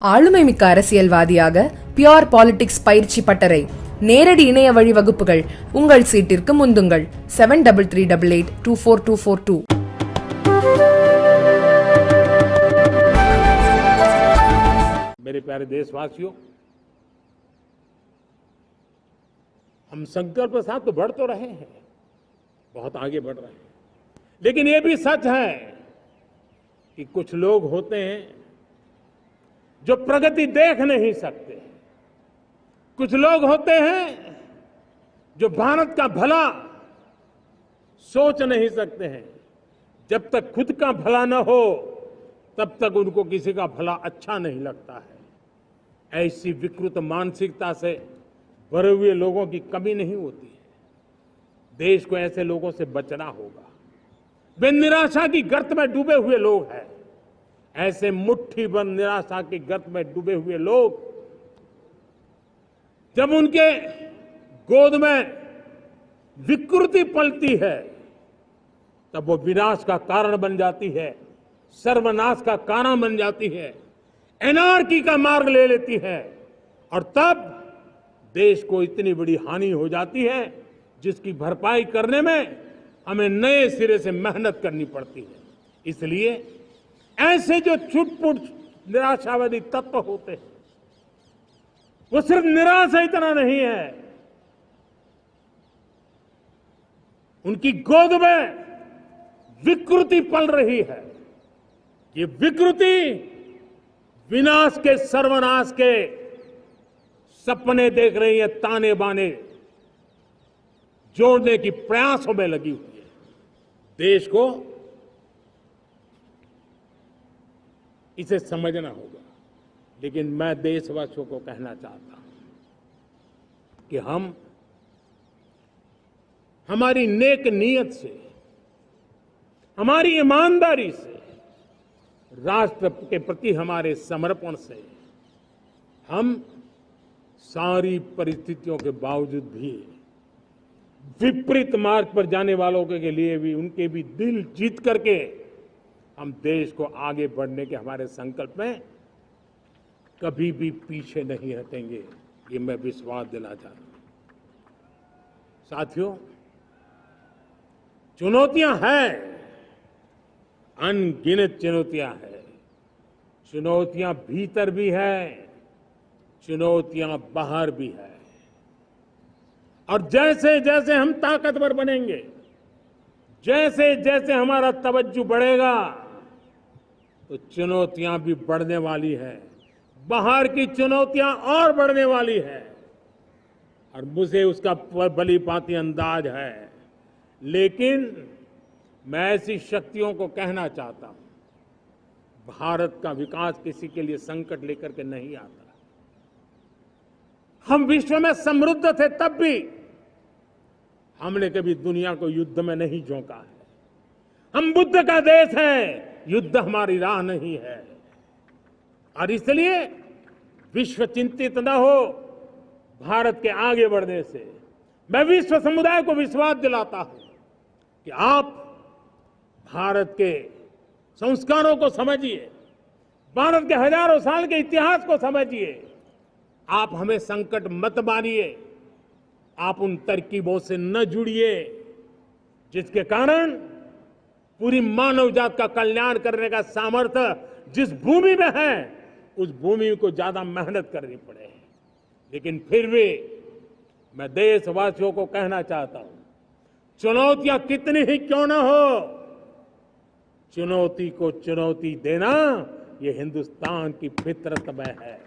ஆளுமை மிக்க அரசியல்வாதியாக பியோர் பாலிடிக்ஸ் பயிற்சி பட்டறை நேரடி இணைய வழி வகுப்புகள் உங்கள் சீட்டிற்கு முந்துங்கள் 7338824242 मेरे प्यारे देशवासियों, हम संकल्प के साथ तो बढ़ तो रहे हैं, बहुत आगे बढ़ रहे हैं, लेकिन ये भी सच है कि कुछ लोग होते हैं जो प्रगति देख नहीं सकते। कुछ लोग होते हैं जो भारत का भला सोच नहीं सकते हैं। जब तक खुद का भला न हो तब तक उनको किसी का भला अच्छा नहीं लगता है। ऐसी विकृत मानसिकता से भरे हुए लोगों की कमी नहीं होती है। देश को ऐसे लोगों से बचना होगा। वे निराशा की गर्त में डूबे हुए लोग हैं। ऐसे मुट्ठी भर निराशा की गर्त में डूबे हुए लोग जब उनके गोद में विकृति पलती है तब वो विनाश का कारण बन जाती है, सर्वनाश का कारण बन जाती है, एनार्की का मार्ग ले लेती है और तब देश को इतनी बड़ी हानि हो जाती है जिसकी भरपाई करने में हमें नए सिरे से मेहनत करनी पड़ती है। इसलिए ऐसे जो छुटपुट निराशावादी तत्व होते हैं वो सिर्फ निराशा इतना नहीं है, उनकी गोद में विकृति पल रही है। ये विकृति विनाश के, सर्वनाश के सपने देख रही है, ताने बाने जोड़ने की प्रयासों में लगी हुई है। देश को इसे समझना होगा। लेकिन मैं देशवासियों को कहना चाहता हूं कि हम हमारी नेक नीयत से, हमारी ईमानदारी से, राष्ट्र के प्रति हमारे समर्पण से हम सारी परिस्थितियों के बावजूद भी विपरीत मार्ग पर जाने वालों के लिए भी उनके भी दिल जीत करके हम देश को आगे बढ़ने के हमारे संकल्प में कभी भी पीछे नहीं हटेंगे, ये मैं विश्वास दिला चाहता हूं। साथियों, चुनौतियां हैं, अनगिनत चुनौतियां हैं। चुनौतियां भीतर भी है, चुनौतियां बाहर भी है। और जैसे जैसे हम ताकतवर बनेंगे, जैसे जैसे हमारा तवज्जो बढ़ेगा तो चुनौतियां भी बढ़ने वाली है, बाहर की चुनौतियां और बढ़ने वाली है और मुझे उसका भली भांति अंदाज है। लेकिन मैं ऐसी शक्तियों को कहना चाहता हूं, भारत का विकास किसी के लिए संकट लेकर के नहीं आता। हम विश्व में समृद्ध थे तब भी हमने कभी दुनिया को युद्ध में नहीं झोंका है। हम बुद्ध का देश है, युद्ध हमारी राह नहीं है। और इसलिए विश्व चिंतित न हो भारत के आगे बढ़ने से। मैं विश्व समुदाय को विश्वास दिलाता हूं कि आप भारत के संस्कारों को समझिए, भारत के हजारों साल के इतिहास को समझिए। आप हमें संकट मत मानिए, आप उन तरकीबों से न जुड़िए जिसके कारण पूरी मानव जात का कल्याण करने का सामर्थ्य जिस भूमि में है उस भूमि को ज्यादा मेहनत करनी पड़े। लेकिन फिर भी मैं देशवासियों को कहना चाहता हूं, चुनौतियां कितनी ही क्यों ना हो, चुनौती को चुनौती देना ये हिंदुस्तान की फितरत में है।